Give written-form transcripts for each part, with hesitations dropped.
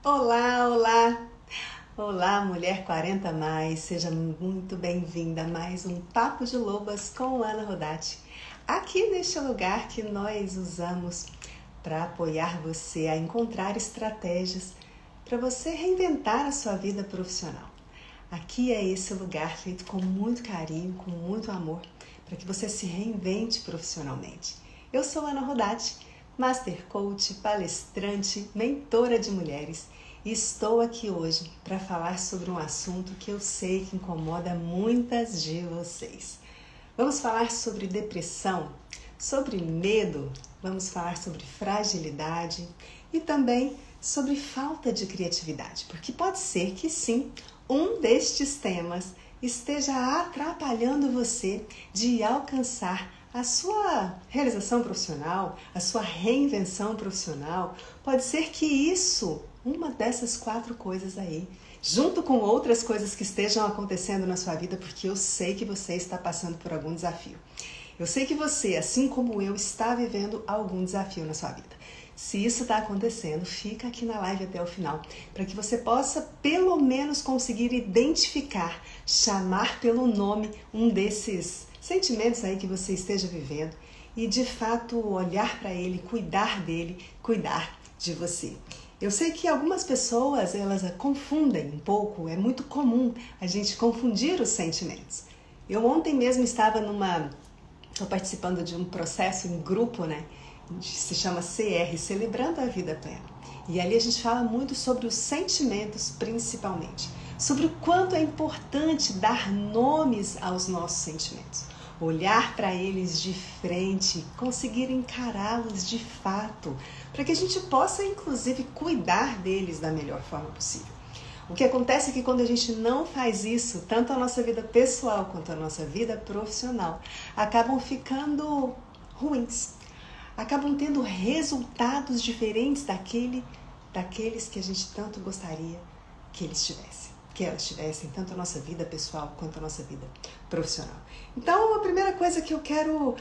Olá, olá! Olá, mulher 40 mais, seja muito bem-vinda a mais um Papo de Lobas com Ana Rodati. Aqui neste lugar que nós usamos para apoiar você a encontrar estratégias para você reinventar a sua vida profissional. Aqui é esse lugar feito com muito carinho, com muito amor, para que você se reinvente profissionalmente. Eu sou Ana Rodati, Master Coach, palestrante, mentora de mulheres, e estou aqui hoje para falar sobre um assunto que eu sei que incomoda muitas de vocês. Vamos falar sobre depressão, sobre medo, vamos falar sobre fragilidade e também sobre falta de criatividade, porque pode ser que sim, um destes temas esteja atrapalhando você de alcançar a sua realização profissional, a sua reinvenção profissional. Pode ser que isso, uma dessas 4 coisas aí, junto com outras coisas que estejam acontecendo na sua vida, porque eu sei que você está passando por algum desafio. Eu sei que você, assim como eu, está vivendo algum desafio na sua vida. Se isso está acontecendo, fica aqui na live até o final, para que você possa pelo menos conseguir identificar, chamar pelo nome um desses sentimentos aí que você esteja vivendo e de fato olhar para ele, cuidar dele, cuidar de você. Eu sei que algumas pessoas elas confundem um pouco, é muito comum a gente confundir os sentimentos. Eu ontem mesmo estou participando de um processo em grupo, né? Se chama CR, Celebrando a Vida Plena. E ali a gente fala muito sobre os sentimentos, principalmente. Sobre o quanto é importante dar nomes aos nossos sentimentos. Olhar para eles de frente, conseguir encará-los de fato, para que a gente possa, inclusive, cuidar deles da melhor forma possível. O que acontece é que quando a gente não faz isso, tanto a nossa vida pessoal quanto a nossa vida profissional acabam ficando ruins. Acabam tendo resultados diferentes daqueles que a gente tanto gostaria que elas tivessem, tanto a nossa vida pessoal quanto a nossa vida profissional. Então, a primeira coisa que eu quero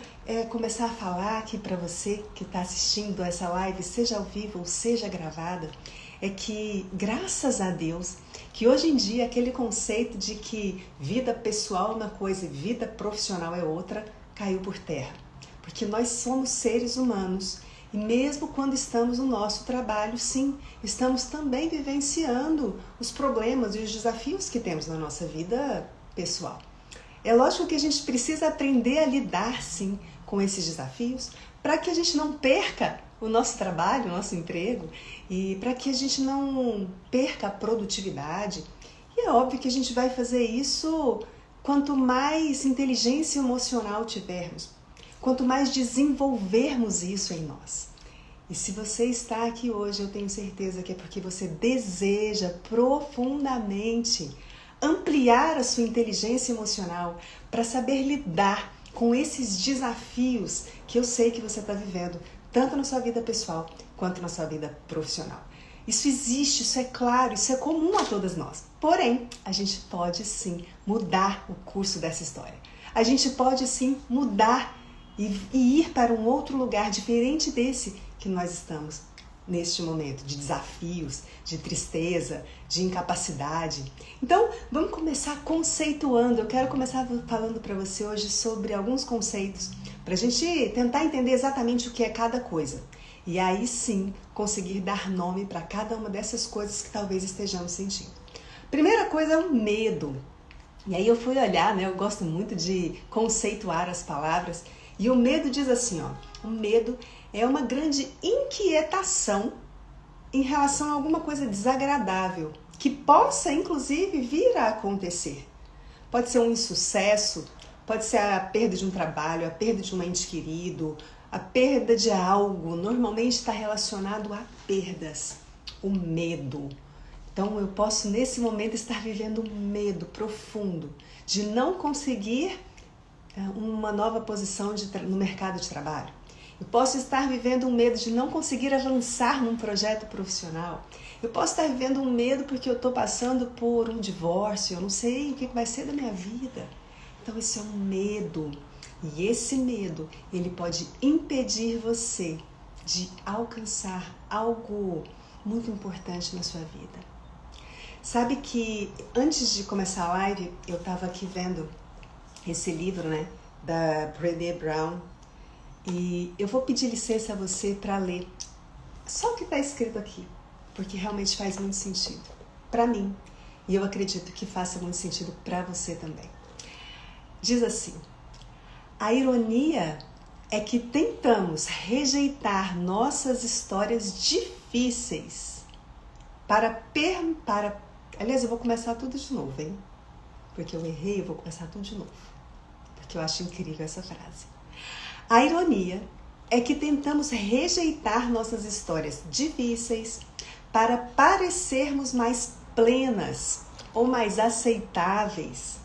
começar a falar aqui para você que está assistindo essa live, seja ao vivo ou seja gravada, é que, graças a Deus, que hoje em dia aquele conceito de que vida pessoal é uma coisa e vida profissional é outra, caiu por terra. Porque nós somos seres humanos e mesmo quando estamos no nosso trabalho, sim, estamos também vivenciando os problemas e os desafios que temos na nossa vida pessoal. É lógico que a gente precisa aprender a lidar, sim, com esses desafios para que a gente não perca o nosso trabalho, o nosso emprego e para que a gente não perca a produtividade. E é óbvio que a gente vai fazer isso quanto mais inteligência emocional tivermos. Quanto mais desenvolvermos isso em nós. E se você está aqui hoje, eu tenho certeza que é porque você deseja profundamente ampliar a sua inteligência emocional para saber lidar com esses desafios que eu sei que você está vivendo, tanto na sua vida pessoal quanto na sua vida profissional. Isso existe, isso é claro, isso é comum a todas nós. Porém, a gente pode sim mudar o curso dessa história. A gente pode sim mudar e ir para um outro lugar diferente desse que nós estamos neste momento de desafios, de tristeza, de incapacidade. Então, vamos começar conceituando. Eu quero começar falando para você hoje sobre alguns conceitos para a gente tentar entender exatamente o que é cada coisa. E aí sim, conseguir dar nome para cada uma dessas coisas que talvez estejamos sentindo. Primeira coisa é o medo. E aí eu fui olhar, né? Eu gosto muito de conceituar as palavras. E o medo diz assim, ó, o medo é uma grande inquietação em relação a alguma coisa desagradável, que possa, inclusive, vir a acontecer. Pode ser um insucesso, pode ser a perda de um trabalho, a perda de um ente querido, a perda de algo. Normalmente está relacionado a perdas, o medo. Então, eu posso, nesse momento, estar vivendo um medo profundo de não conseguir uma nova posição no mercado de trabalho. Eu posso estar vivendo um medo de não conseguir avançar num projeto profissional. Eu posso estar vivendo um medo porque eu estou passando por um divórcio, eu não sei o que vai ser da minha vida. Então, isso é um medo. E esse medo, ele pode impedir você de alcançar algo muito importante na sua vida. Sabe que antes de começar a live, eu estava aqui vendo esse livro, né, da Brené Brown, e eu vou pedir licença a você para ler só o que está escrito aqui, porque realmente faz muito sentido para mim, e eu acredito que faça muito sentido para você também. Diz assim: a ironia é que tentamos rejeitar nossas histórias difíceis Aliás, eu vou começar tudo de novo, hein? Porque eu errei, eu vou começar tudo de novo. Porque eu acho incrível essa frase. A ironia é que tentamos rejeitar nossas histórias difíceis para parecermos mais plenas ou mais aceitáveis.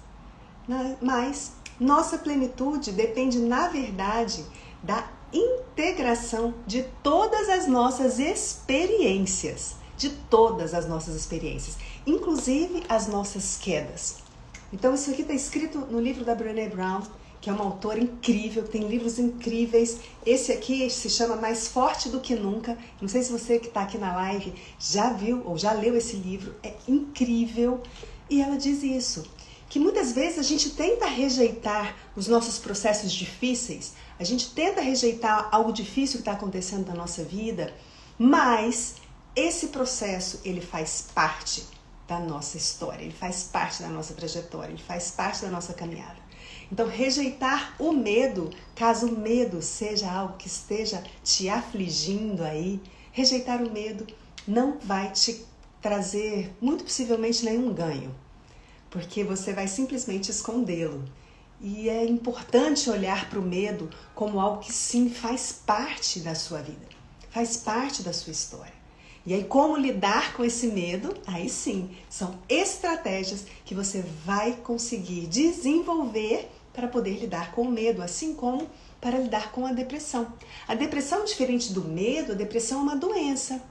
Mas nossa plenitude depende, na verdade, da integração de todas as nossas experiências. Inclusive as nossas quedas. Então isso aqui está escrito no livro da Brené Brown, que é uma autora incrível, tem livros incríveis. Esse aqui se chama Mais Forte do que Nunca. Não sei se você que está aqui na live já viu ou já leu esse livro, é incrível. E ela diz isso, que muitas vezes a gente tenta rejeitar os nossos processos difíceis, a gente tenta rejeitar algo difícil que está acontecendo na nossa vida, mas esse processo, ele faz parte da nossa história, ele faz parte da nossa trajetória, ele faz parte da nossa caminhada. Então, rejeitar o medo, caso o medo seja algo que esteja te afligindo aí, rejeitar o medo não vai te trazer, muito possivelmente, nenhum ganho, porque você vai simplesmente escondê-lo. E é importante olhar para o medo como algo que sim faz parte da sua vida, faz parte da sua história. E aí, como lidar com esse medo? Aí sim, são estratégias que você vai conseguir desenvolver para poder lidar com o medo, assim como para lidar com a depressão. A depressão, diferente do medo, a depressão é uma doença.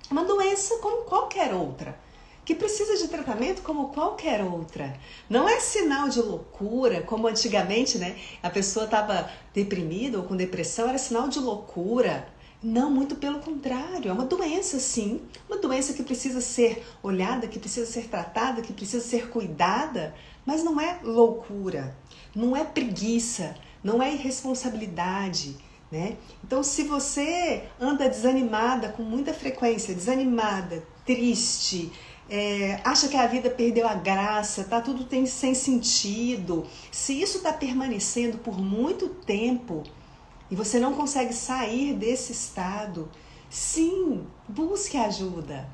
Uma doença como qualquer outra, que precisa de tratamento como qualquer outra. Não é sinal de loucura, como antigamente, né? A pessoa estava deprimida ou com depressão, era sinal de loucura. Não, muito pelo contrário, é uma doença sim, uma doença que precisa ser olhada, que precisa ser tratada, que precisa ser cuidada, mas não é loucura, não é preguiça, não é irresponsabilidade, né? Então, se você anda desanimada com muita frequência, desanimada, triste, acha que a vida perdeu a graça, tá tudo sem sentido, se isso está permanecendo por muito tempo, e você não consegue sair desse estado, sim, busque ajuda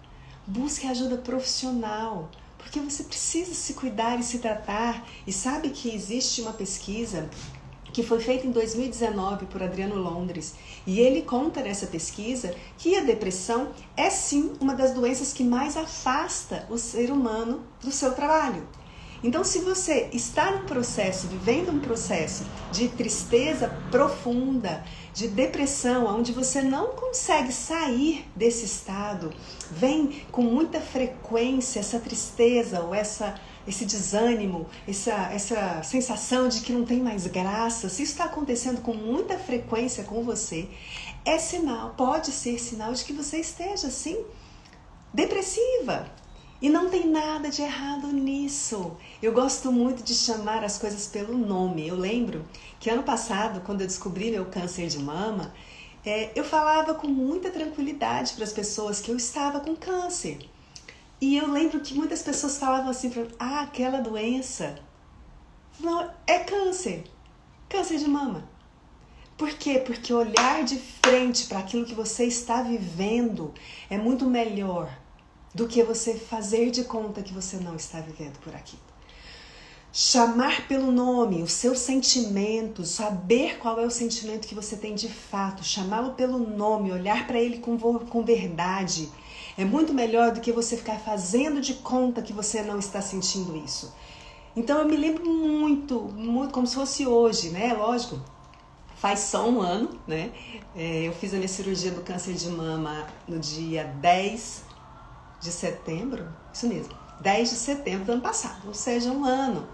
profissional, porque você precisa se cuidar e se tratar. E sabe que existe uma pesquisa que foi feita em 2019 por Adriano Londres, e ele conta nessa pesquisa que a depressão é sim uma das doenças que mais afasta o ser humano do seu trabalho. Então, se você está num processo, vivendo um processo de tristeza profunda, de depressão, onde você não consegue sair desse estado, vem com muita frequência essa tristeza ou esse desânimo, essa sensação de que não tem mais graça, se isso está acontecendo com muita frequência com você, é sinal, pode ser sinal de que você esteja, assim, depressiva. E não tem nada de errado nisso. Eu gosto muito de chamar as coisas pelo nome. Eu lembro que ano passado, quando eu descobri meu câncer de mama, eu falava com muita tranquilidade para as pessoas que eu estava com câncer. E eu lembro que muitas pessoas falavam assim para mim, aquela doença. Não, é câncer de mama. Por quê? Porque olhar de frente para aquilo que você está vivendo é muito melhor do que você fazer de conta que você não está vivendo por aquilo. Chamar pelo nome os seus sentimentos, saber qual é o sentimento que você tem de fato, chamá-lo pelo nome, olhar para ele com verdade, é muito melhor do que você ficar fazendo de conta que você não está sentindo isso. Então eu me lembro muito, como se fosse hoje, né? Lógico, faz só um ano, né? Eu fiz a minha cirurgia do câncer de mama no dia 10 de setembro, isso mesmo, 10 de setembro do ano passado, ou seja, um ano.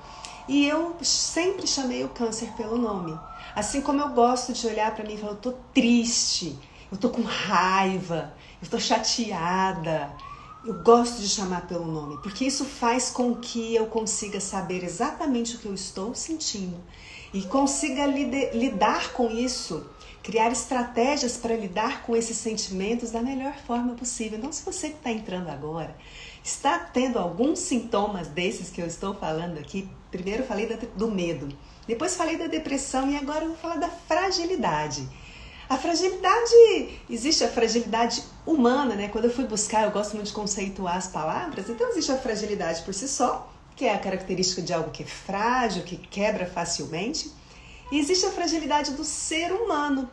E eu sempre chamei o câncer pelo nome. Assim como eu gosto de olhar para mim e falar, eu tô triste. eu tô com raiva, eu tô chateada. Eu gosto de chamar pelo nome, porque isso faz com que eu consiga saber exatamente o que eu estou sentindo e consiga lidar com isso, criar estratégias para lidar com esses sentimentos da melhor forma possível. Então, se você que está entrando agora, está tendo alguns sintomas desses que eu estou falando aqui, primeiro falei do medo, depois falei da depressão e agora eu vou falar da fragilidade. A fragilidade, existe a fragilidade humana, né? Quando eu fui buscar, eu gosto muito de conceituar as palavras, então existe a fragilidade por si só, que é a característica de algo que é frágil, que quebra facilmente, e existe a fragilidade do ser humano,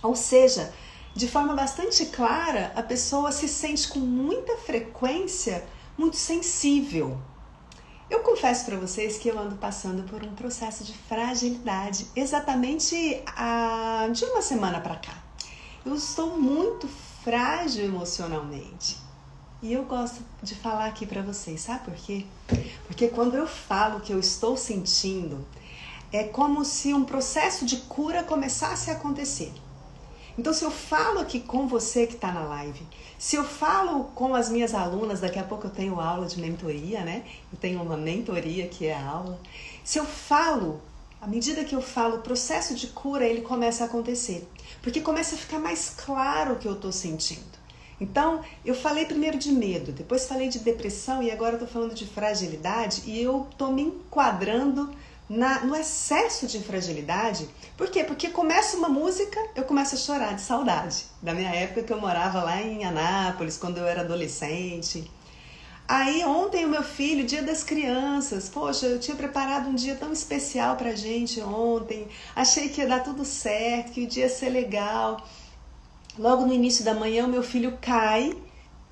ou seja, de forma bastante clara, a pessoa se sente com muita frequência muito sensível. Eu confesso para vocês que eu ando passando por um processo de fragilidade exatamente de uma semana para cá. Eu estou muito frágil emocionalmente. E eu gosto de falar aqui para vocês, sabe por quê? Porque quando eu falo que eu estou sentindo, é como se um processo de cura começasse a acontecer. Então, se eu falo aqui com você que está na live, se eu falo com as minhas alunas, daqui a pouco eu tenho aula de mentoria, né? Eu tenho uma mentoria que é a aula. Se eu falo, à medida que eu falo, o processo de cura, ele começa a acontecer. Porque começa a ficar mais claro o que eu estou sentindo. Então, eu falei primeiro de medo, depois falei de depressão e agora eu estou falando de fragilidade e eu estou me enquadrando no excesso de fragilidade. Por quê? Porque começa uma música, eu começo a chorar de saudade da minha época que eu morava lá em Anápolis, quando eu era adolescente. Aí ontem o meu filho, Dia das Crianças, poxa, eu tinha preparado um dia tão especial pra gente ontem, achei que ia dar tudo certo, que o dia ia ser legal. Logo no início da manhã o meu filho cai,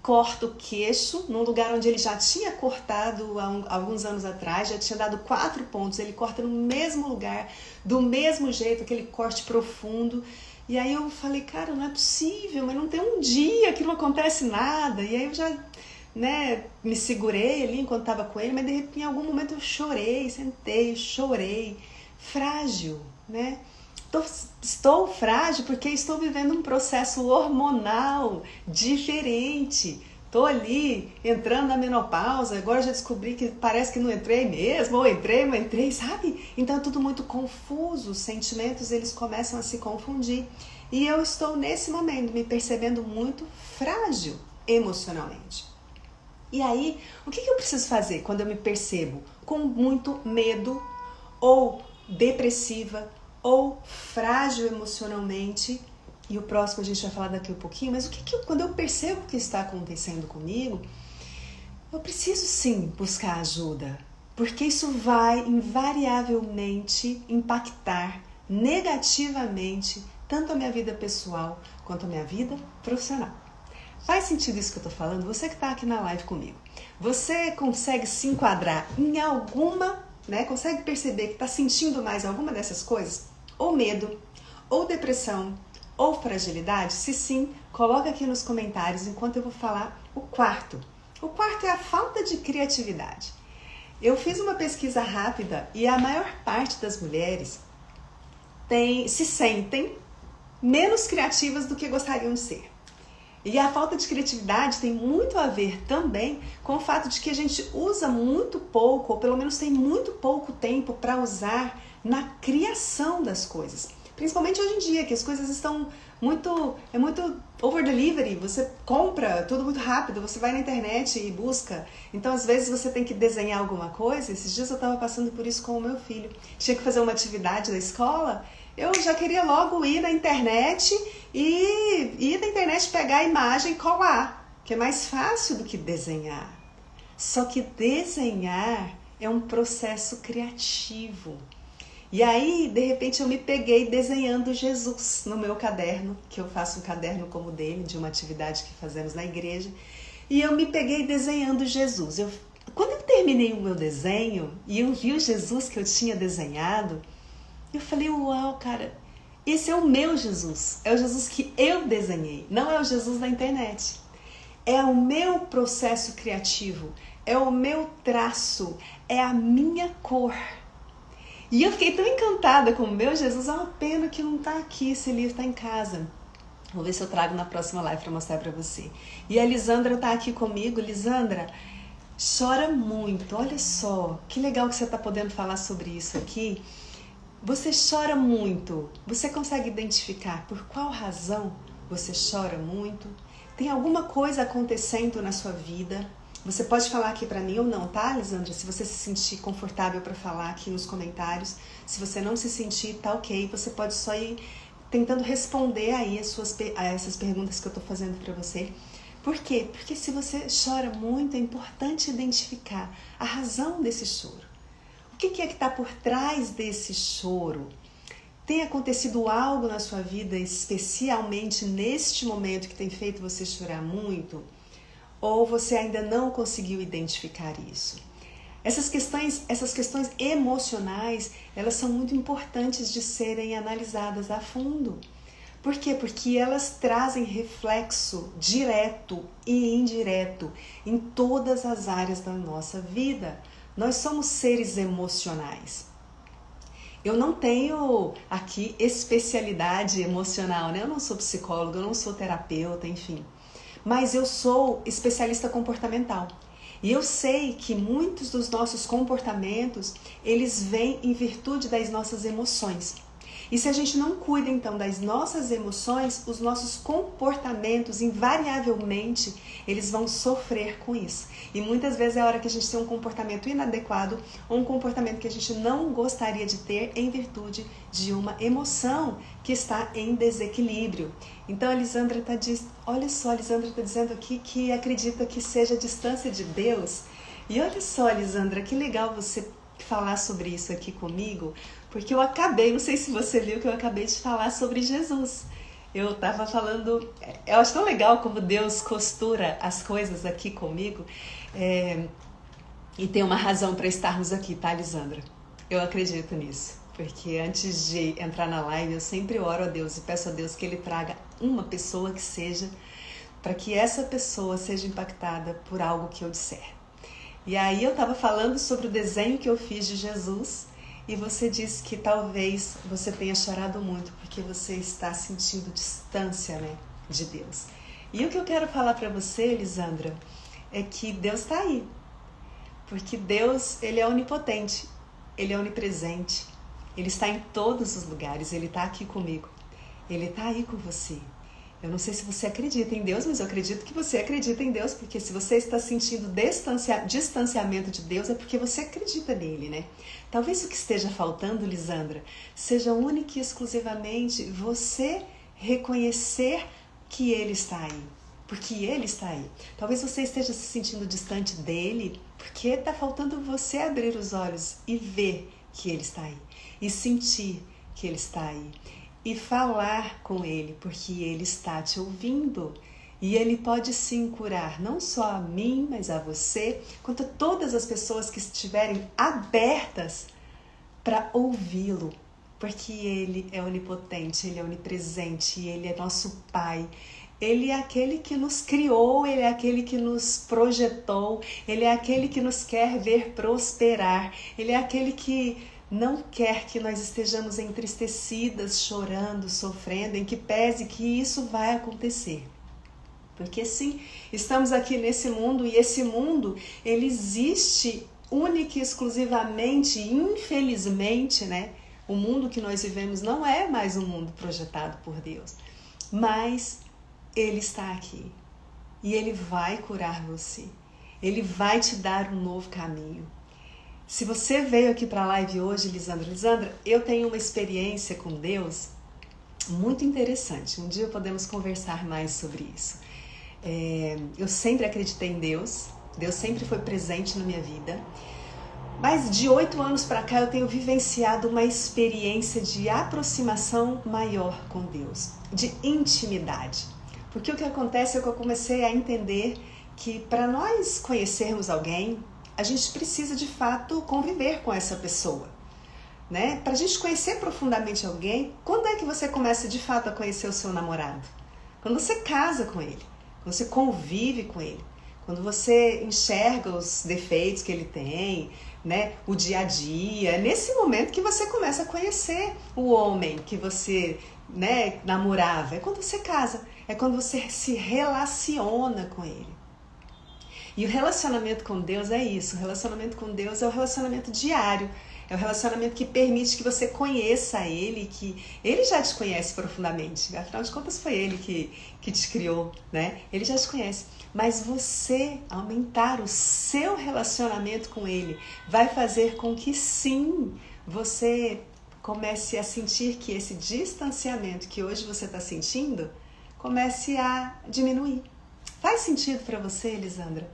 corta o queixo, num lugar onde ele já tinha cortado há alguns anos atrás, já tinha dado 4 pontos, ele corta no mesmo lugar, do mesmo jeito, aquele corte profundo. E aí eu falei, cara, não é possível, mas não tem um dia que não acontece nada. E aí eu já, me segurei ali enquanto estava com ele, mas de repente em algum momento eu chorei, sentei, chorei, frágil, né? Estou frágil porque estou vivendo um processo hormonal diferente. Estou ali entrando na menopausa, agora já descobri que parece que não entrei mesmo, ou entrei, não entrei, sabe? Então é tudo muito confuso, os sentimentos eles começam a se confundir. E eu estou nesse momento me percebendo muito frágil emocionalmente. E aí, o que eu preciso fazer quando eu me percebo com muito medo ou depressiva, ou frágil emocionalmente, e o próximo a gente vai falar daqui um pouquinho, mas quando eu percebo o que está acontecendo comigo, eu preciso sim buscar ajuda, porque isso vai invariavelmente impactar negativamente tanto a minha vida pessoal quanto a minha vida profissional. Faz sentido isso que eu estou falando? Você que está aqui na live comigo, você consegue se enquadrar em alguma, consegue perceber que está sentindo mais alguma dessas coisas? Ou medo, ou depressão, ou fragilidade? Se sim, coloca aqui nos comentários enquanto eu vou falar o quarto. O quarto é a falta de criatividade. Eu fiz uma pesquisa rápida e a maior parte das mulheres se sentem menos criativas do que gostariam de ser. E a falta de criatividade tem muito a ver também com o fato de que a gente usa muito pouco, ou pelo menos tem muito pouco tempo para usar na criação das coisas. Principalmente hoje em dia, que as coisas estão muito over delivery, você compra tudo muito rápido, você vai na internet e busca. Então, às vezes, você tem que desenhar alguma coisa. Esses dias eu estava passando por isso com o meu filho. Tinha que fazer uma atividade da escola, eu já queria logo ir na internet pegar a imagem e colar, que é mais fácil do que desenhar. Só que desenhar é um processo criativo. E aí, de repente, eu me peguei desenhando Jesus no meu caderno, que eu faço um caderno como o dele, de uma atividade que fazemos na igreja. E eu me peguei desenhando Jesus. Quando eu terminei o meu desenho e eu vi o Jesus que eu tinha desenhado, eu falei, uau, cara, esse é o meu Jesus. É o Jesus que eu desenhei, não é o Jesus da internet. É o meu processo criativo, é o meu traço, é a minha cor. E eu fiquei tão encantada com o meu Jesus, é uma pena que não está aqui, esse livro está em casa. Vou ver se eu trago na próxima live para mostrar para você. E a Lisandra tá aqui comigo. Lisandra, chora muito. Olha só, que legal que você tá podendo falar sobre isso aqui. Você chora muito. Você consegue identificar por qual razão você chora muito? Tem alguma coisa acontecendo na sua vida? Você pode falar aqui para mim ou não, tá, Lisandra? Se você se sentir confortável para falar aqui nos comentários. Se você não se sentir, tá ok. Você pode só ir tentando responder aí a essas perguntas que eu tô fazendo para você. Por quê? Porque se você chora muito, é importante identificar a razão desse choro. O que é que está por trás desse choro? Tem acontecido algo na sua vida, especialmente neste momento, que tem feito você chorar muito? Ou você ainda não conseguiu identificar isso? Essas questões emocionais, elas são muito importantes de serem analisadas a fundo. Por quê? Porque elas trazem reflexo direto e indireto em todas as áreas da nossa vida. Nós somos seres emocionais. Eu não tenho aqui especialidade emocional, né? Eu não sou psicóloga, eu não sou terapeuta, enfim. Mas eu sou especialista comportamental. E eu sei que muitos dos nossos comportamentos, eles vêm em virtude das nossas emoções. E se a gente não cuida então das nossas emoções, os nossos comportamentos, invariavelmente, eles vão sofrer com isso. E muitas vezes é a hora que a gente tem um comportamento inadequado ou um comportamento que a gente não gostaria de ter em virtude de uma emoção que está em desequilíbrio. Então a Lisandra olha só, a Lisandra está dizendo aqui que acredita que seja a distância de Deus. E olha só, Lisandra, que legal você falar sobre isso aqui comigo, porque não sei se você viu que eu acabei de falar sobre Jesus. Eu estava falando, eu acho tão legal como Deus costura as coisas aqui comigo, e tem uma razão para estarmos aqui, tá, Lisandra? Eu acredito nisso, porque antes de entrar na live eu sempre oro a Deus e peço a Deus que Ele traga uma pessoa que seja, para que essa pessoa seja impactada por algo que eu disser. E aí eu estava falando sobre o desenho que eu fiz de Jesus e você disse que talvez você tenha chorado muito porque você está sentindo distância, né, de Deus. E o que eu quero falar para você, Lisandra, é que Deus está aí. Porque Deus, Ele é onipotente, Ele é onipresente, Ele está em todos os lugares, Ele está aqui comigo, Ele está aí com você. Eu não sei se você acredita em Deus, mas eu acredito que você acredita em Deus, porque se você está sentindo distanciamento de Deus, é porque você acredita nele, né? Talvez o que esteja faltando, Lisandra, seja única e exclusivamente você reconhecer que Ele está aí, porque Ele está aí. Talvez você esteja se sentindo distante dele, porque está faltando você abrir os olhos e ver que Ele está aí, e sentir que Ele está aí. E falar com Ele, porque Ele está te ouvindo. E Ele pode sim curar não só a mim, mas a você, quanto a todas as pessoas que estiverem abertas para ouvi-lo. Porque Ele é onipotente, Ele é onipresente, Ele é nosso Pai. Ele é aquele que nos criou, Ele é aquele que nos projetou, Ele é aquele que nos quer ver prosperar, Ele é aquele que não quer que nós estejamos entristecidas, chorando, sofrendo, em que pese que isso vai acontecer. Porque sim, estamos aqui nesse mundo e esse mundo, ele existe única e exclusivamente, infelizmente, né? O mundo que nós vivemos não é mais um mundo projetado por Deus, mas Ele está aqui e Ele vai curar você, Ele vai te dar um novo caminho. Se você veio aqui para a live hoje, Lisandra, eu tenho uma experiência com Deus muito interessante. Um dia podemos conversar mais sobre isso. Eu sempre acreditei em Deus, Deus sempre foi presente na minha vida, mas de 8 anos para cá eu tenho vivenciado uma experiência de aproximação maior com Deus, de intimidade. Porque o que acontece é que eu comecei a entender que para nós conhecermos alguém, a gente precisa de fato conviver com essa pessoa, né? Para a gente conhecer profundamente alguém, quando é que você começa de fato a conhecer o seu namorado? Quando você casa com ele, quando você convive com ele, quando você enxerga os defeitos que ele tem, né, o dia a dia. É nesse momento que você começa a conhecer o homem que você, né, namorava. É quando você casa, é quando você se relaciona com ele. E o relacionamento com Deus é isso. O relacionamento com Deus é o relacionamento diário. É o relacionamento que permite que você conheça Ele, que Ele já te conhece profundamente. Afinal de contas, foi Ele que te criou, né? Ele já te conhece. Mas você aumentar o seu relacionamento com Ele vai fazer com que, sim, você comece a sentir que esse distanciamento que hoje você está sentindo comece a diminuir. Faz sentido para você, Elisandra?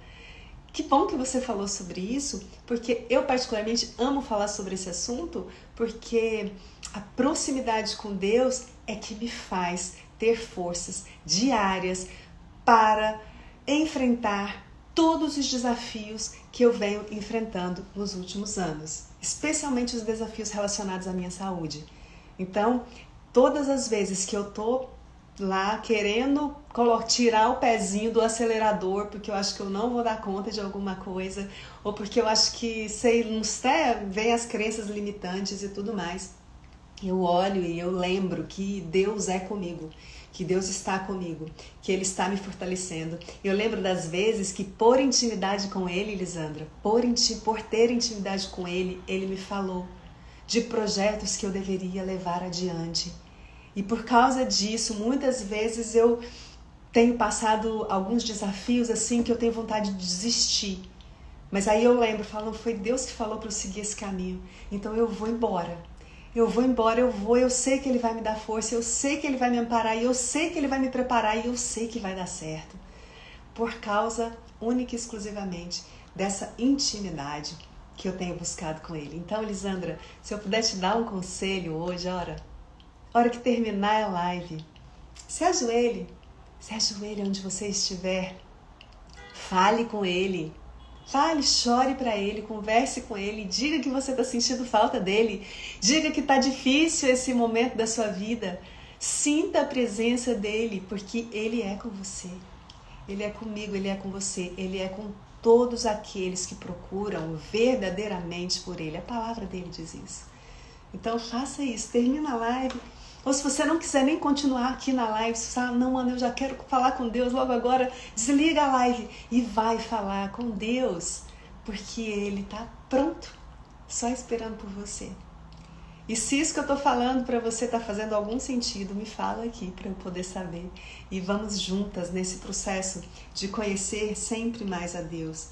Que bom que você falou sobre isso, porque eu particularmente amo falar sobre esse assunto, porque a proximidade com Deus é que me faz ter forças diárias para enfrentar todos os desafios que eu venho enfrentando nos últimos anos, especialmente os desafios relacionados à minha saúde. Então, todas as vezes que eu tô lá querendo tirar o pezinho do acelerador porque eu acho que eu não vou dar conta de alguma coisa, ou porque eu acho que, vem as crenças limitantes e tudo mais, eu olho e eu lembro que Deus é comigo, que Deus está comigo, que Ele está me fortalecendo. Eu lembro das vezes que por intimidade com Ele, Elisandra, por ter intimidade com Ele, Ele me falou de projetos que eu deveria levar adiante. E por causa disso, muitas vezes eu tenho passado alguns desafios assim que eu tenho vontade de desistir. Mas aí eu lembro, falo, foi Deus que falou para eu seguir esse caminho. Então eu vou embora. Eu sei que Ele vai me dar força, eu sei que Ele vai me amparar, e eu sei que Ele vai me preparar, e eu sei que vai dar certo. Por causa, única e exclusivamente, dessa intimidade que eu tenho buscado com Ele. Então, Elisandra, se eu puder te dar um conselho hoje, hora que terminar a live, se ajoelhe onde você estiver, fale com Ele, chore para Ele, converse com Ele, diga que você está sentindo falta dEle, diga que está difícil esse momento da sua vida, sinta a presença dEle, porque Ele é com você, Ele é comigo, Ele é com você, Ele é com todos aqueles que procuram verdadeiramente por Ele, a palavra dEle diz isso. Então faça isso, termina a live. Ou se você não quiser nem continuar aqui na live, se você fala, não, mano, eu já quero falar com Deus logo agora, desliga a live e vai falar com Deus, porque Ele está pronto, só esperando por você. E se isso que eu estou falando para você está fazendo algum sentido, me fala aqui para eu poder saber. E vamos juntas nesse processo de conhecer sempre mais a Deus.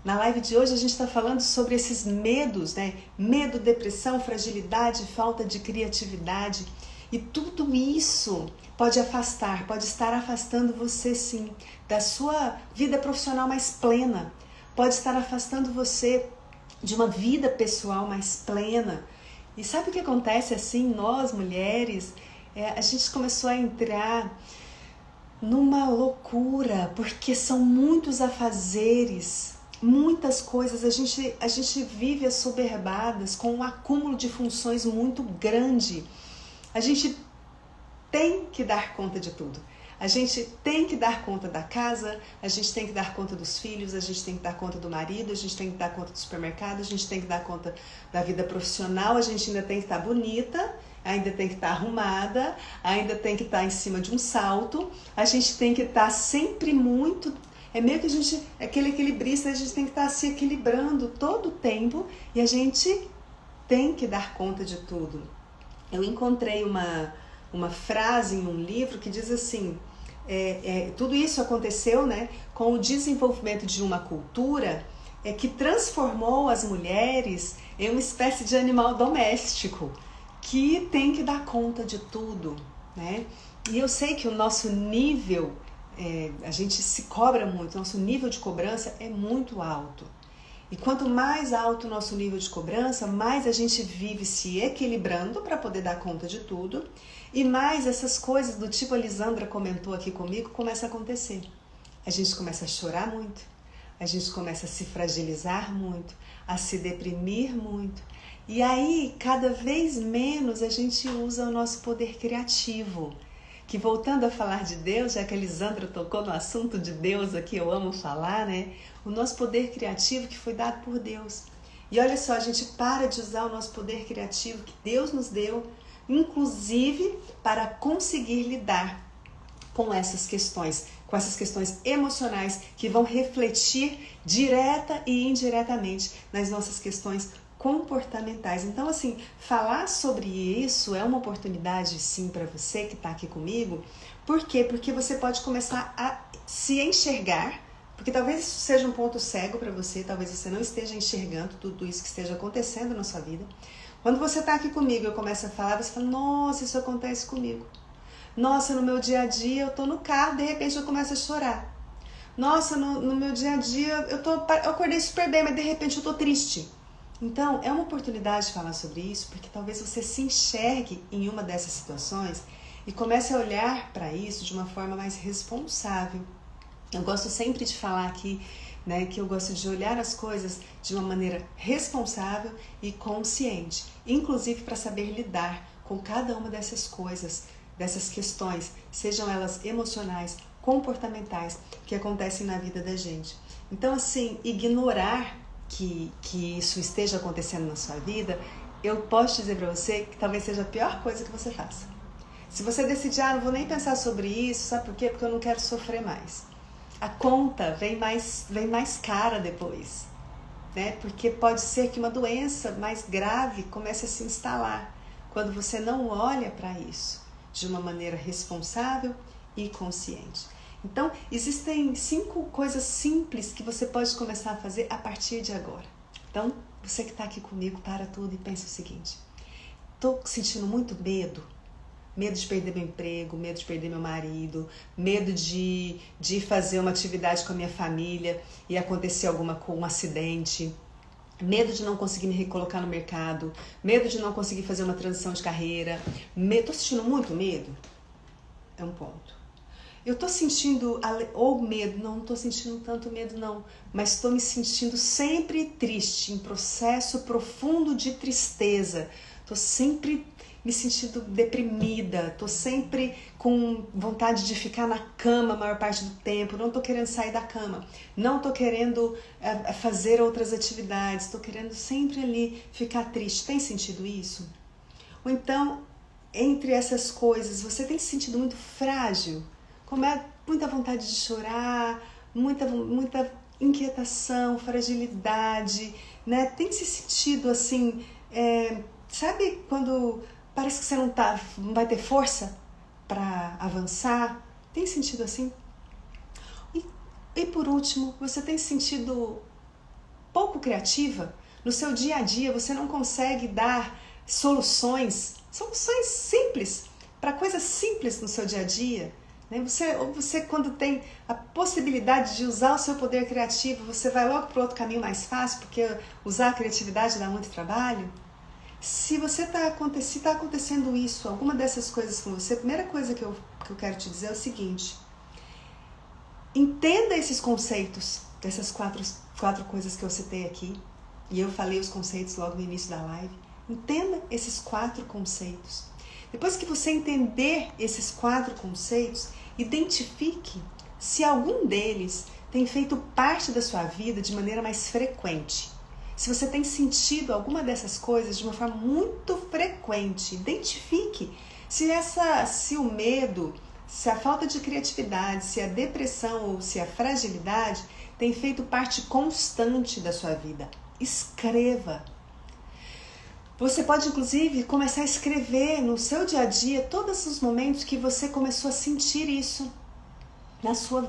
Na live de hoje a gente está falando sobre esses medos, né? Medo, depressão, fragilidade, falta de criatividade. E tudo isso pode estar afastando você sim, da sua vida profissional mais plena. Pode estar afastando você de uma vida pessoal mais plena. E sabe o que acontece assim? Nós, mulheres, a gente começou a entrar numa loucura, porque são muitos afazeres, muitas coisas. A gente vive assoberbadas com um acúmulo de funções muito grande. A gente tem que dar conta de tudo. A gente tem que dar conta da casa, a gente tem que dar conta dos filhos, a gente tem que dar conta do marido, a gente tem que dar conta do supermercado, a gente tem que dar conta da vida profissional, a gente ainda tem que estar bonita, ainda tem que estar arrumada, ainda tem que estar em cima de um salto, a gente tem que estar sempre muito... É meio que a gente, aquele equilibrista, a gente tem que estar se equilibrando todo o tempo e a gente tem que dar conta de tudo. Eu encontrei uma frase em um livro que diz assim, tudo isso aconteceu, né, com o desenvolvimento de uma cultura que transformou as mulheres em uma espécie de animal doméstico que tem que dar conta de tudo, né? E eu sei que o nosso nível, a gente se cobra muito, nosso nível de cobrança é muito alto. E quanto mais alto o nosso nível de cobrança, mais a gente vive se equilibrando para poder dar conta de tudo, e mais essas coisas do tipo a Lisandra comentou aqui comigo começam a acontecer. A gente começa a chorar muito, a gente começa a se fragilizar muito, a se deprimir muito, e aí cada vez menos a gente usa o nosso poder criativo. Que voltando a falar de Deus, já que a Lisandra tocou no assunto de Deus aqui, eu amo falar, né? O nosso poder criativo que foi dado por Deus. E olha só, a gente para de usar o nosso poder criativo que Deus nos deu, inclusive para conseguir lidar com essas questões emocionais que vão refletir direta e indiretamente nas nossas questões comportamentais. Então, assim, falar sobre isso é uma oportunidade, sim, para você que está aqui comigo. Por quê? Porque você pode começar a se enxergar, porque talvez isso seja um ponto cego para você, talvez você não esteja enxergando tudo isso que esteja acontecendo na sua vida. Quando você está aqui comigo e eu começo a falar, você fala, nossa, isso acontece comigo. Nossa, no meu dia a dia eu tô no carro, de repente eu começo a chorar. Nossa, no meu dia a dia eu acordei super bem, mas de repente eu tô triste. Então, é uma oportunidade de falar sobre isso, porque talvez você se enxergue em uma dessas situações e comece a olhar para isso de uma forma mais responsável. Eu gosto sempre de falar aqui, né, que eu gosto de olhar as coisas de uma maneira responsável e consciente, inclusive para saber lidar com cada uma dessas coisas, dessas questões, sejam elas emocionais, comportamentais, que acontecem na vida da gente. Então, assim, ignorar que isso esteja acontecendo na sua vida, eu posso dizer para você que talvez seja a pior coisa que você faça. Se você decidir, não vou nem pensar sobre isso, sabe por quê? Porque eu não quero sofrer mais. A conta vem mais cara depois, né? Porque pode ser que uma doença mais grave comece a se instalar quando você não olha para isso de uma maneira responsável e consciente. Então, existem 5 coisas simples que você pode começar a fazer a partir de agora. Então, você que está aqui comigo, para tudo e pensa o seguinte. Estou sentindo muito medo. Medo de perder meu emprego, medo de perder meu marido, medo de fazer uma atividade com a minha família e acontecer um acidente. Medo de não conseguir me recolocar no mercado, medo de não conseguir fazer uma transição de carreira. Tô sentindo muito medo? É um ponto. Eu tô sentindo, ou medo, não tô sentindo tanto medo não, mas tô me sentindo sempre triste, em processo profundo de tristeza. Tô sempre me sentindo deprimida, tô sempre com vontade de ficar na cama a maior parte do tempo, não tô querendo sair da cama, não tô querendo fazer outras atividades, tô querendo sempre ali ficar triste. Tem sentido isso? Ou então, entre essas coisas, você tem se sentido muito frágil? Como é muita vontade de chorar, muita inquietação, fragilidade, né? Tem se sentido assim, sabe quando parece que você não vai ter força para avançar? Tem sentido assim? E por último, você tem se sentido pouco criativa? No seu dia a dia você não consegue dar soluções simples, para coisas simples no seu dia a dia? Você quando tem a possibilidade de usar o seu poder criativo, você vai logo para outro caminho mais fácil, porque usar a criatividade dá muito trabalho? Se está acontecendo isso, alguma dessas coisas com você, a primeira coisa que eu quero te dizer é o seguinte: entenda esses conceitos, dessas quatro coisas que eu citei aqui, e eu falei os conceitos logo no início da live. Entenda esses 4 conceitos. Depois que você entender esses 4 conceitos, identifique se algum deles tem feito parte da sua vida de maneira mais frequente. Se você tem sentido alguma dessas coisas de uma forma muito frequente, identifique se o medo, se a falta de criatividade, se a depressão ou se a fragilidade tem feito parte constante da sua vida. Escreva. Você pode, inclusive, começar a escrever no seu dia a dia todos os momentos que você começou a sentir isso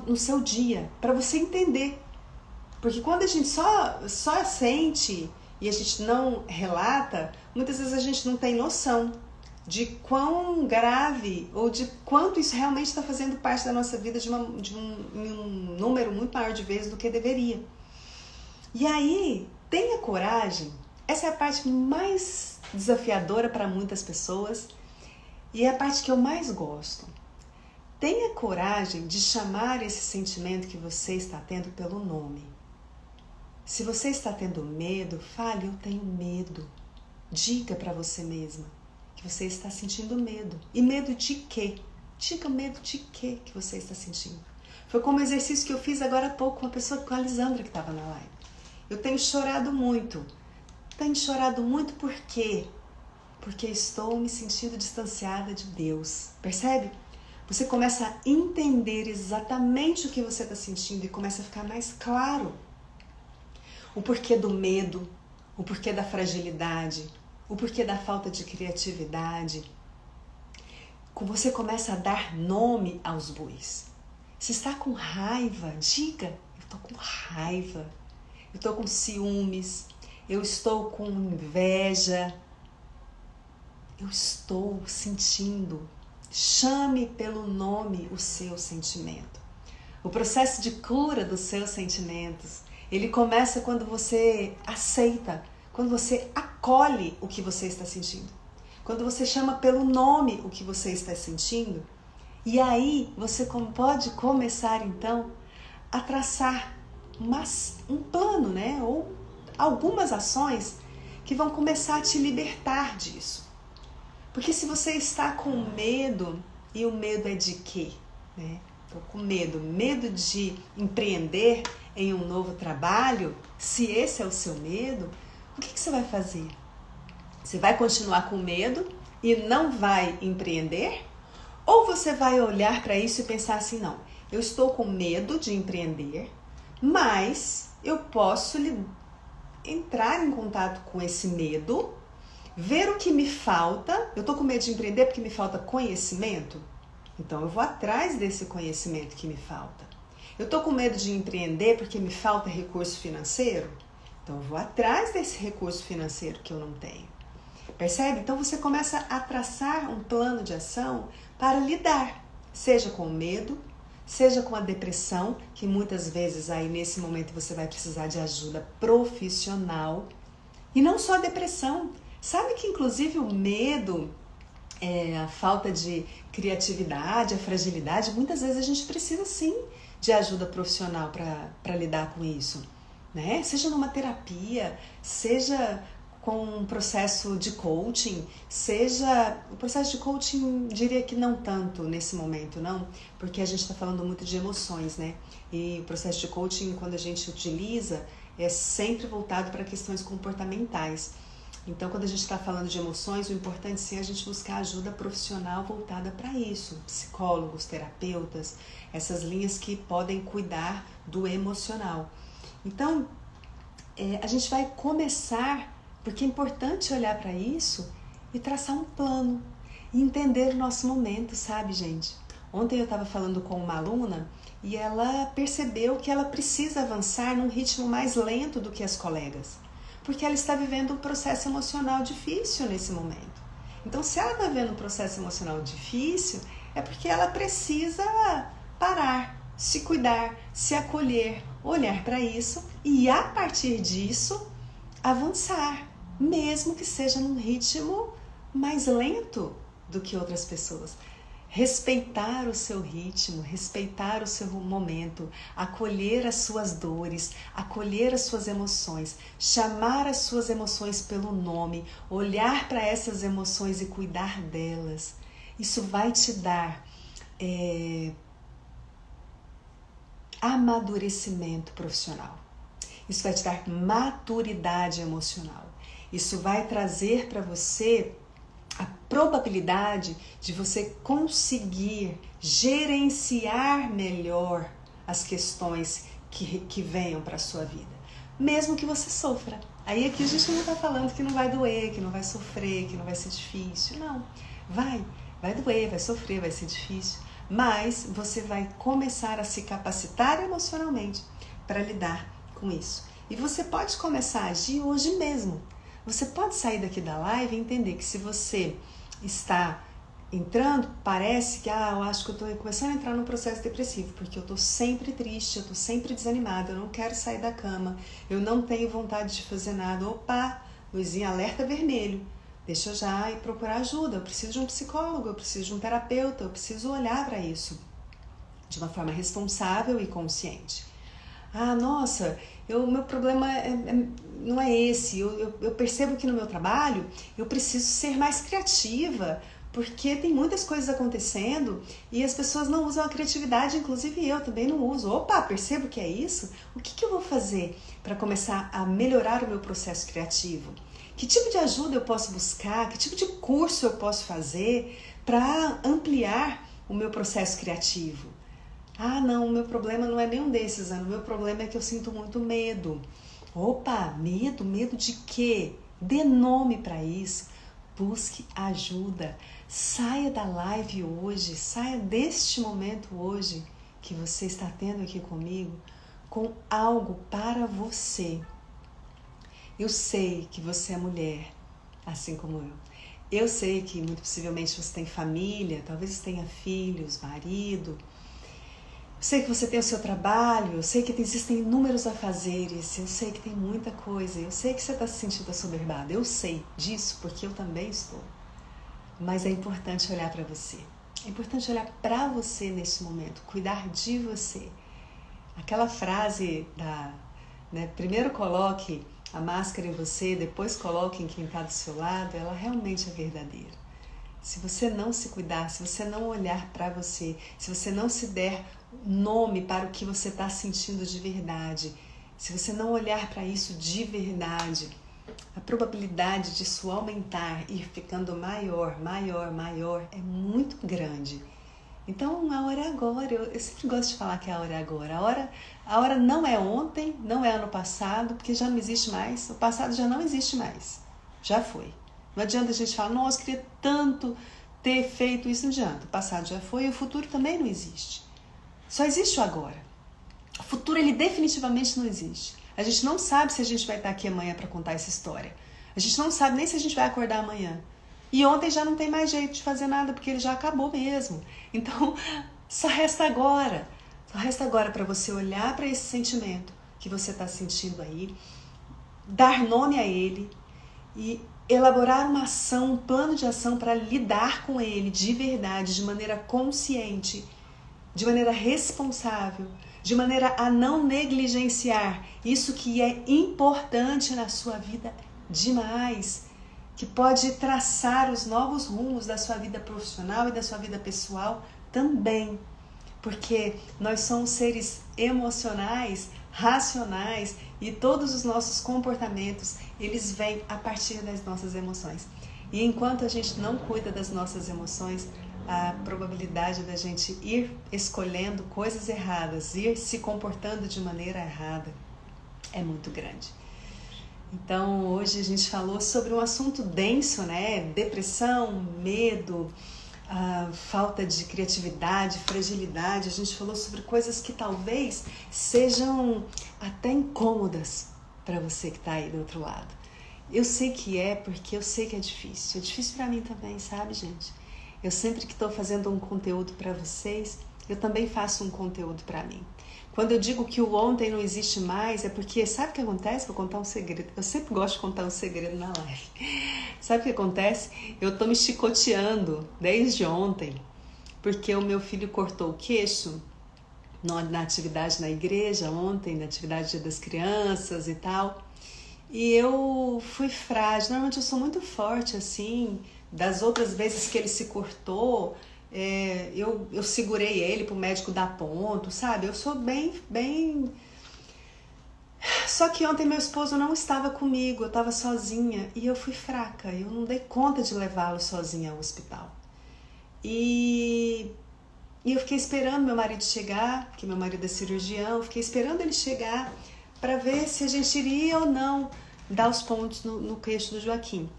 no seu dia, para você entender. Porque quando a gente só sente e a gente não relata, muitas vezes a gente não tem noção de quão grave ou de quanto isso realmente está fazendo parte da nossa vida de um número muito maior de vezes do que deveria. E aí, tenha coragem. Essa é a parte mais desafiadora para muitas pessoas e é a parte que eu mais gosto. Tenha coragem de chamar esse sentimento que você está tendo pelo nome. Se você está tendo medo, fale, eu tenho medo. Diga para você mesma que você está sentindo medo. E medo de quê? Diga medo de quê que você está sentindo. Foi como o exercício que eu fiz agora há pouco com a Lisandra que estava na live. Eu tenho chorado muito. Tenho chorado muito por quê? Porque estou me sentindo distanciada de Deus. Percebe? Você começa a entender exatamente o que você está sentindo e começa a ficar mais claro. O porquê do medo, o porquê da fragilidade, o porquê da falta de criatividade. Você começa a dar nome aos bois. Se está com raiva, diga, eu estou com raiva, eu estou com ciúmes, eu estou com inveja, eu estou sentindo. Chame pelo nome o seu sentimento. O processo de cura dos seus sentimentos, ele começa quando você aceita, quando você acolhe o que você está sentindo. Quando você chama pelo nome o que você está sentindo. E aí você pode começar então a traçar um plano, né? Ou algumas ações que vão começar a te libertar disso. Porque se você está com medo, e o medo é de quê? Né? Estou com medo de empreender em um novo trabalho. Se esse é o seu medo, o que você vai fazer? Você vai continuar com medo e não vai empreender? Ou você vai olhar para isso e pensar assim, não, eu estou com medo de empreender, mas eu posso entrar em contato com esse medo, ver o que me falta. Eu estou com medo de empreender porque me falta conhecimento? Então eu vou atrás desse conhecimento que me falta. Eu estou com medo de empreender porque me falta recurso financeiro? Então eu vou atrás desse recurso financeiro que eu não tenho. Percebe? Então você começa a traçar um plano de ação para lidar, seja com o medo, seja com a depressão, que muitas vezes aí nesse momento você vai precisar de ajuda profissional. E não só a depressão. Sabe que inclusive o medo, a falta de criatividade, a fragilidade, muitas vezes a gente precisa sim de ajuda profissional para lidar com isso, né? Seja numa terapia, seja com um processo de coaching, seja o processo de coaching, diria que não tanto nesse momento, não, porque a gente está falando muito de emoções, né? E o processo de coaching, quando a gente utiliza, é sempre voltado para questões comportamentais. Então, quando a gente está falando de emoções, o importante sim é a gente buscar ajuda profissional voltada para isso. Psicólogos, terapeutas, essas linhas que podem cuidar do emocional. Então, a gente vai começar, porque é importante olhar para isso e traçar um plano e entender o nosso momento, sabe, gente? Ontem eu estava falando com uma aluna e ela percebeu que ela precisa avançar num ritmo mais lento do que as colegas, porque ela está vivendo um processo emocional difícil nesse momento. Então, se ela está vivendo um processo emocional difícil, é porque ela precisa parar, se cuidar, se acolher, olhar para isso e, a partir disso, avançar, mesmo que seja num ritmo mais lento do que outras pessoas. Respeitar o seu ritmo, respeitar o seu momento, acolher as suas dores, acolher as suas emoções, chamar as suas emoções pelo nome, olhar para essas emoções e cuidar delas. Isso vai te dar amadurecimento profissional. Isso vai te dar maturidade emocional. Isso vai trazer para você a probabilidade de você conseguir gerenciar melhor as questões que venham para a sua vida, mesmo que você sofra. Aí aqui a gente não está falando que não vai doer, que não vai sofrer, que não vai ser difícil. Não, vai doer, vai sofrer, vai ser difícil, mas você vai começar a se capacitar emocionalmente para lidar com isso. E você pode começar a agir hoje mesmo. Você pode sair daqui da live e entender que se você está entrando, parece que eu acho que eu estou começando a entrar num processo depressivo, porque eu estou sempre triste, eu estou sempre desanimada, eu não quero sair da cama, eu não tenho vontade de fazer nada. Opa, luzinha alerta vermelho, deixa eu já ir procurar ajuda, eu preciso de um psicólogo, eu preciso de um terapeuta, eu preciso olhar para isso de uma forma responsável e consciente. Nossa, meu problema não é esse, eu percebo que no meu trabalho eu preciso ser mais criativa, porque tem muitas coisas acontecendo e as pessoas não usam a criatividade, inclusive eu também não uso. Opa, percebo que é isso? O que eu vou fazer para começar a melhorar o meu processo criativo? Que tipo de ajuda eu posso buscar? Que tipo de curso eu posso fazer para ampliar o meu processo criativo? Ah, não, o meu problema não é nenhum desses, Ana. O meu problema é que eu sinto muito medo. Opa, medo? Medo de quê? Dê nome para isso. Busque ajuda. Saia da live hoje, saia deste momento hoje que você está tendo aqui comigo com algo para você. Eu sei que você é mulher, assim como eu. Eu sei que muito possivelmente você tem família, talvez tenha filhos, marido. Eu sei que você tem o seu trabalho, eu sei que existem inúmeros afazeres, eu sei que tem muita coisa, eu sei que você está se sentindo assoberbada, eu sei disso porque eu também estou. Mas é importante olhar para você. É importante olhar para você nesse momento, cuidar de você. Aquela frase primeiro coloque a máscara em você, depois coloque em quem está do seu lado, ela realmente é verdadeira. Se você não se cuidar, se você não olhar para você, se você não se der nome para o que você está sentindo de verdade, se você não olhar para isso de verdade, a probabilidade disso aumentar e ir ficando maior é muito grande. Então a hora é agora. Eu sempre gosto de falar que a hora é agora. A hora não é ontem, não é ano passado, porque já não existe mais. O passado já não existe mais. Já foi. Não adianta a gente falar, nossa, queria tanto ter feito isso. Não adianta. O passado já foi e o futuro também não existe. Só existe o agora. O futuro, ele definitivamente não existe. A gente não sabe se a gente vai estar aqui amanhã para contar essa história. A gente não sabe nem se a gente vai acordar amanhã. E ontem já não tem mais jeito de fazer nada, porque ele já acabou mesmo. Então, só resta agora. Só resta agora para você olhar para esse sentimento que você está sentindo aí, dar nome a ele e elaborar uma ação, um plano de ação para lidar com ele de verdade, de maneira consciente, de maneira responsável, de maneira a não negligenciar isso que é importante na sua vida demais, que pode traçar os novos rumos da sua vida profissional e da sua vida pessoal também. Porque nós somos seres emocionais, racionais e todos os nossos comportamentos, eles vêm a partir das nossas emoções. E enquanto a gente não cuida das nossas emoções, a probabilidade da gente ir escolhendo coisas erradas, ir se comportando de maneira errada é muito grande. Então, hoje a gente falou sobre um assunto denso, né? Depressão, medo, falta de criatividade, fragilidade. A gente falou sobre coisas que talvez sejam até incômodas para você que está aí do outro lado. Eu sei que é, porque eu sei que é difícil. É difícil para mim também, sabe, gente? Eu sempre que estou fazendo um conteúdo para vocês, eu também faço um conteúdo para mim. Quando eu digo que o ontem não existe mais, é porque, sabe o que acontece? Vou contar um segredo. Eu sempre gosto de contar um segredo na live. Sabe o que acontece? Eu estou me chicoteando desde ontem, porque o meu filho cortou o queixo na atividade na igreja ontem, na atividade Dia das Crianças e tal. E eu fui frágil. Normalmente eu sou muito forte, assim. Das outras vezes que ele se cortou, eu segurei ele pro médico dar ponto, sabe? Eu sou bem... Só que ontem meu esposo não estava comigo, eu estava sozinha e eu fui fraca. Eu não dei conta de levá-lo sozinha ao hospital. E eu fiquei esperando meu marido chegar, porque meu marido é cirurgião, eu fiquei esperando ele chegar para ver se a gente iria ou não dar os pontos no queixo do Joaquim.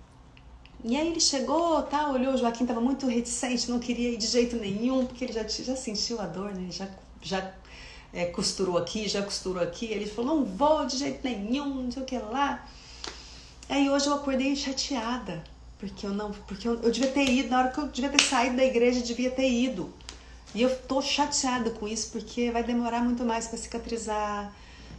E aí ele chegou, tá, olhou, o Joaquim estava muito reticente, não queria ir de jeito nenhum, porque ele já sentiu a dor, né? Já costurou aqui, já costurou aqui. Ele falou, não vou de jeito nenhum, não sei o que lá. Aí hoje eu acordei chateada, porque eu devia ter ido, na hora que eu devia ter saído da igreja, eu devia ter ido. E eu tô chateada com isso, porque vai demorar muito mais para cicatrizar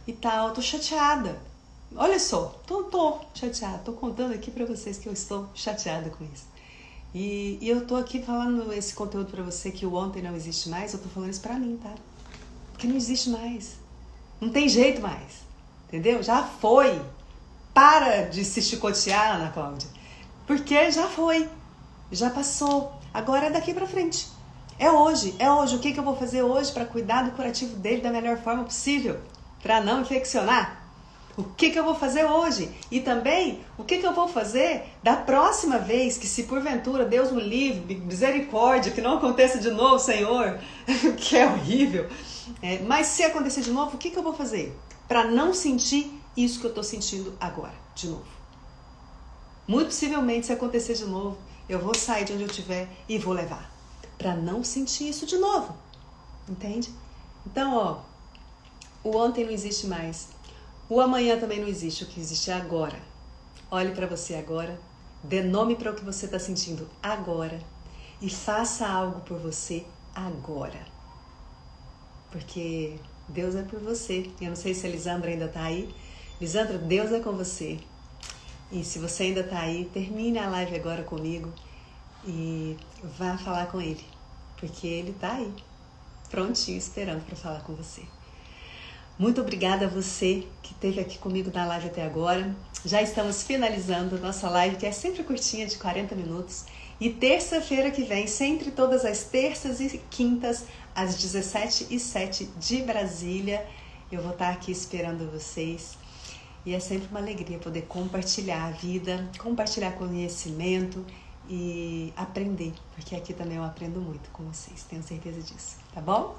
e tal, eu tô chateada. Olha só, tô chateada, tô contando aqui pra vocês que eu estou chateada com isso. E eu tô aqui falando esse conteúdo pra você que o ontem não existe mais, eu tô falando isso pra mim, tá? Porque não existe mais. Não tem jeito mais. Entendeu? Já foi. Para de se chicotear, Ana Cláudia. Porque já foi. Já passou. Agora é daqui pra frente. É hoje. O que eu vou fazer hoje pra cuidar do curativo dele da melhor forma possível? Pra não infeccionar? O que eu vou fazer hoje? E também, o que eu vou fazer da próxima vez que, se porventura, Deus me livre, misericórdia, que não aconteça de novo, Senhor, que é horrível. Mas se acontecer de novo, o que eu vou fazer para não sentir isso que eu estou sentindo agora, de novo? Muito possivelmente, se acontecer de novo, eu vou sair de onde eu estiver e vou levar, para não sentir isso de novo. Entende? Então, o ontem não existe mais. O amanhã também não existe. O que existe é agora. Olhe para você agora. Dê nome para o que você está sentindo agora. E faça algo por você agora. Porque Deus é por você. Eu não sei se a Lisandra ainda está aí. Lisandra, Deus é com você. E se você ainda está aí, termine a live agora comigo e vá falar com Ele. Porque Ele está aí, prontinho, esperando para falar com você. Muito obrigada a você que esteve aqui comigo na live até agora. Já estamos finalizando a nossa live, que é sempre curtinha, de 40 minutos. E terça-feira que vem, sempre todas as terças e quintas, às 17h07 de Brasília, eu vou estar aqui esperando vocês. E é sempre uma alegria poder compartilhar a vida, compartilhar conhecimento e aprender, porque aqui também eu aprendo muito com vocês, tenho certeza disso, tá bom?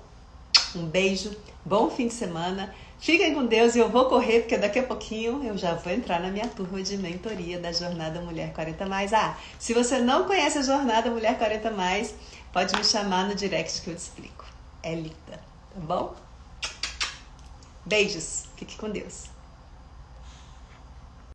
Um beijo, bom fim de semana, fiquem com Deus e eu vou correr, porque daqui a pouquinho eu já vou entrar na minha turma de mentoria da Jornada Mulher 40+. Se você não conhece a Jornada Mulher 40+, pode me chamar no direct que eu te explico. É linda, tá bom? Beijos, fique com Deus.